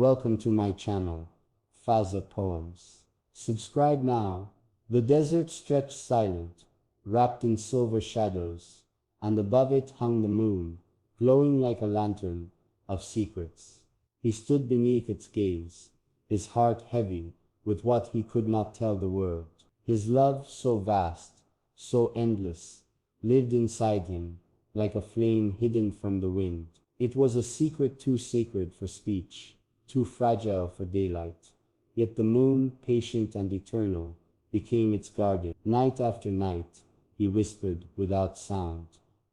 Welcome to my channel, Fazza Poems. Subscribe now. The desert stretched silent, wrapped in silver shadows, and above it hung the moon, glowing like a lantern of secrets. He stood beneath its gaze, his heart heavy with what he could not tell the world. His love, so vast, so endless, lived inside him, like a flame hidden from the wind. It was a secret too sacred for speech, too fragile for daylight. Yet the moon, patient and eternal, became its guardian. Night after night, he whispered without sound,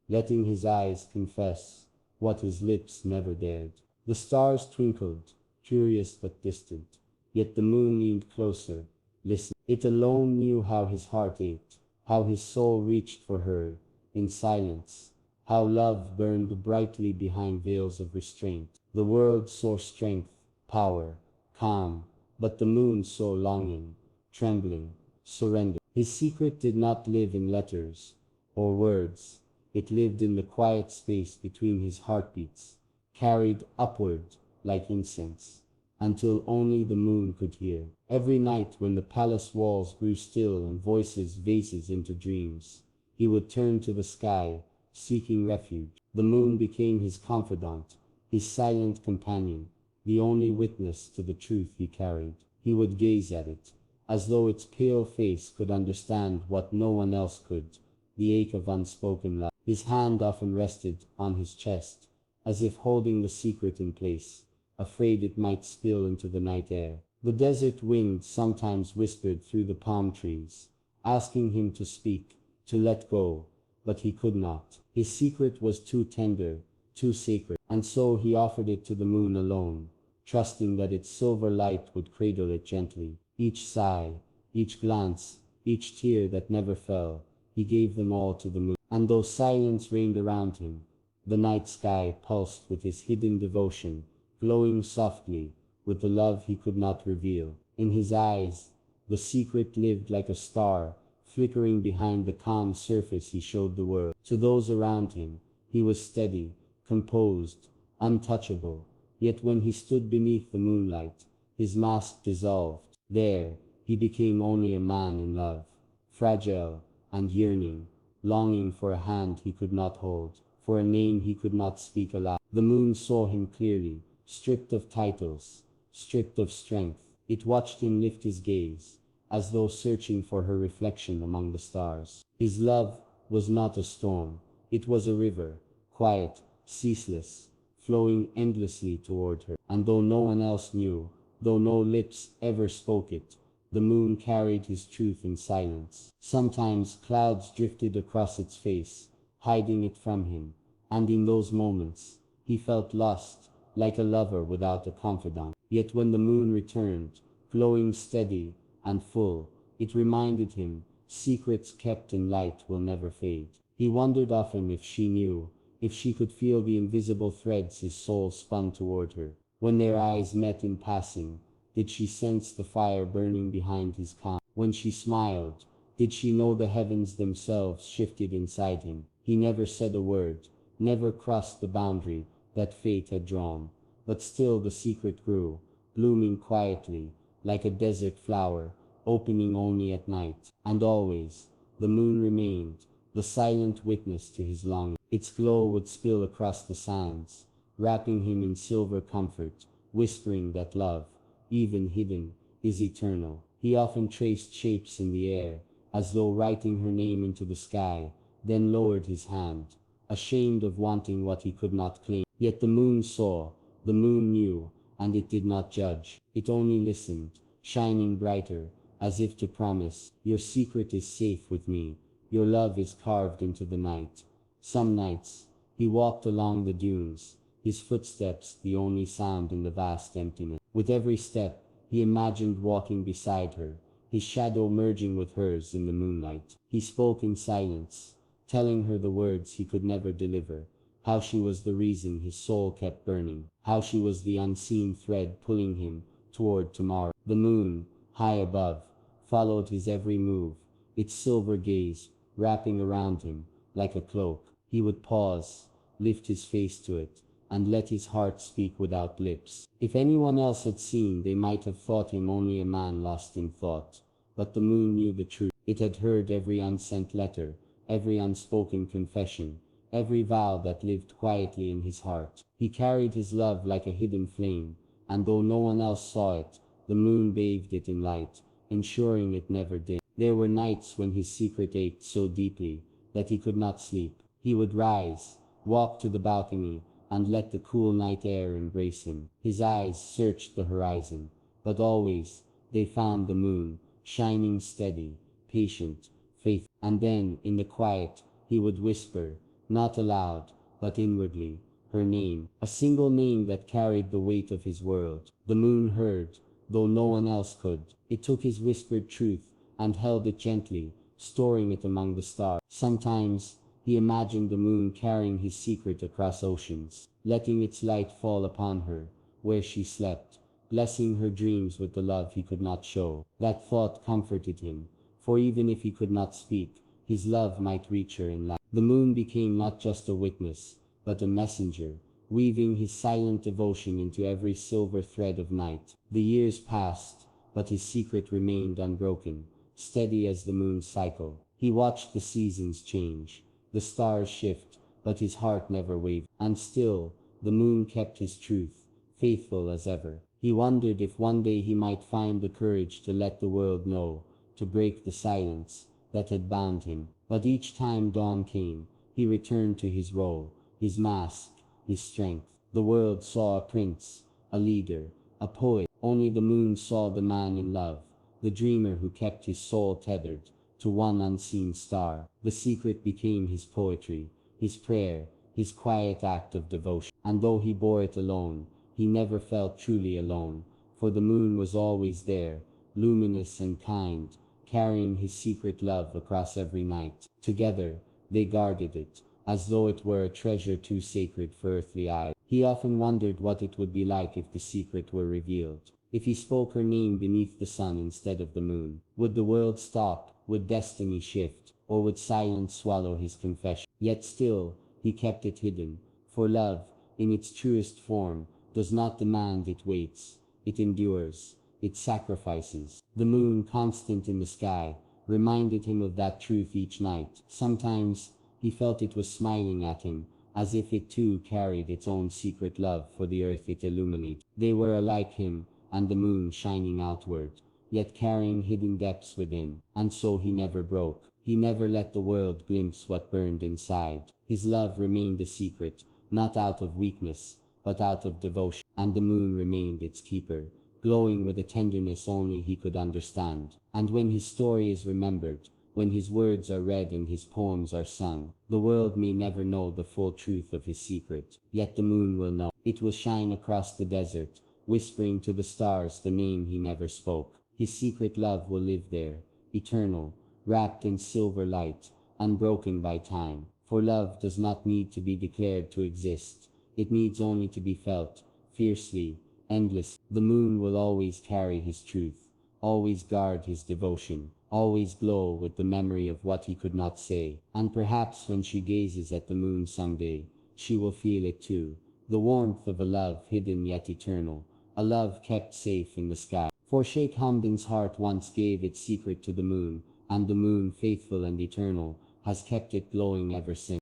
letting his eyes confess what his lips never dared. The stars twinkled, curious but distant, yet the moon leaned closer, listening. It alone knew how his heart ached, how his soul reached for her in silence, how love burned brightly behind veils of restraint. The world saw strength, power, calm, but the moon saw longing, trembling, surrender. His secret did not live in letters or words. It lived in the quiet space between his heartbeats, carried upward like incense, until only the moon could hear. Every night when the palace walls grew still and voices vases into dreams, he would turn to the sky, seeking refuge. The moon became his confidant, his silent companion, the only witness to the truth he carried. He would gaze at it, as though its pale face could understand what no one else could, the ache of unspoken love. His hand often rested on his chest, as if holding the secret in place, afraid it might spill into the night air. The desert wind sometimes whispered through the palm trees, asking him to speak, to let go, but he could not. His secret was too tender, too sacred, and so he offered it to the moon alone, trusting that its silver light would cradle it gently. Each sigh, each glance, each tear that never fell, he gave them all to the moon. And though silence reigned around him, the night sky pulsed with his hidden devotion, glowing softly with the love he could not reveal. In his eyes, the secret lived like a star, flickering behind the calm surface he showed the world. To those around him, he was steady, composed, untouchable. Yet when he stood beneath the moonlight, his mask dissolved. There, he became only a man in love, fragile and yearning, longing for a hand he could not hold, for a name he could not speak aloud. The moon saw him clearly, stripped of titles, stripped of strength. It watched him lift his gaze, as though searching for her reflection among the stars. His love was not a storm, it was a river, quiet, ceaseless, flowing endlessly toward her. And though no one else knew, though no lips ever spoke it, the moon carried his truth in silence. Sometimes clouds drifted across its face, hiding it from him, and in those moments, he felt lost, like a lover without a confidant. Yet when the moon returned, glowing steady and full, it reminded him, secrets kept in light will never fade. He wondered often if she knew, if she could feel the invisible threads his soul spun toward her. When their eyes met in passing, did she sense the fire burning behind his calm? When she smiled, did she know the heavens themselves shifted inside him? He never said a word, never crossed the boundary that fate had drawn, but still the secret grew, blooming quietly, like a desert flower, opening only at night. And always, the moon remained, the silent witness to his longing. Its glow would spill across the sands, wrapping him in silver comfort, whispering that love, even hidden, is eternal. He often traced shapes in the air, as though writing her name into the sky, then lowered his hand, ashamed of wanting what he could not claim. Yet the moon saw, the moon knew, and it did not judge. It only listened, shining brighter, as if to promise, your secret is safe with me, your love is carved into the night. Some nights, he walked along the dunes, his footsteps the only sound in the vast emptiness. With every step, he imagined walking beside her, his shadow merging with hers in the moonlight. He spoke in silence, telling her the words he could never deliver, how she was the reason his soul kept burning, how she was the unseen thread pulling him toward tomorrow. The moon, high above, followed his every move, its silver gaze wrapping around him like a cloak. He would pause, lift his face to it, and let his heart speak without lips. If anyone else had seen, they might have thought him only a man lost in thought. But the moon knew the truth. It had heard every unsent letter, every unspoken confession, every vow that lived quietly in his heart. He carried his love like a hidden flame, and though no one else saw it, the moon bathed it in light, ensuring it never dimmed. There were nights when his secret ached so deeply that he could not sleep. He would rise, walk to the balcony, and let the cool night air embrace him. His eyes searched the horizon, but always they found the moon, shining steady, patient, faithful. And then, in the quiet, he would whisper, not aloud, but inwardly, her name, a single name that carried the weight of his world. The moon heard, though no one else could. It took his whispered truth and held it gently, storing it among the stars. Sometimes he imagined the moon carrying his secret across oceans, letting its light fall upon her, where she slept, blessing her dreams with the love he could not show. That thought comforted him, for even if he could not speak, his love might reach her in life. The moon became not just a witness, but a messenger, weaving his silent devotion into every silver thread of night. The years passed, but his secret remained unbroken, steady as the moon's cycle. He watched the seasons change, the stars shift, but his heart never wavered. And still, the moon kept his truth, faithful as ever. He wondered if one day he might find the courage to let the world know, to break the silence that had bound him. But each time dawn came, he returned to his role, his mask, his strength. The world saw a prince, a leader, a poet. Only the moon saw the man in love, the dreamer who kept his soul tethered to one unseen star. The secret became his poetry, his prayer, his quiet act of devotion. And though he bore it alone, he never felt truly alone, for the moon was always there, luminous and kind, carrying his secret love across every night. Together, they guarded it, as though it were a treasure too sacred for earthly eyes. He often wondered what it would be like if the secret were revealed. If he spoke her name beneath the sun instead of the moon, would the world stop? Would destiny shift? Or would silence swallow his confession? Yet still, he kept it hidden, for love, in its truest form, does not demand. It waits, it endures, it sacrifices. The moon, constant in the sky, reminded him of that truth each night. Sometimes, he felt it was smiling at him, as if it too carried its own secret love for the earth it illuminated. They were alike, him and the moon, shining outward, yet carrying hidden depths within. And so he never broke. He never let the world glimpse what burned inside. His love remained a secret, not out of weakness, but out of devotion. And the moon remained its keeper, glowing with a tenderness only he could understand. And when his story is remembered, when his words are read and his poems are sung, the world may never know the full truth of his secret, yet the moon will know. It will shine across the desert, whispering to the stars the name he never spoke. His secret love will live there, eternal, wrapped in silver light, unbroken by time. For love does not need to be declared to exist. It needs only to be felt, fiercely, endless. The moon will always carry his truth, always guard his devotion, always glow with the memory of what he could not say. And perhaps when she gazes at the moon someday, she will feel it too, the warmth of a love hidden yet eternal, a love kept safe in the sky. For Sheikh Hamdan's heart once gave its secret to the moon, and the moon, faithful and eternal, has kept it glowing ever since.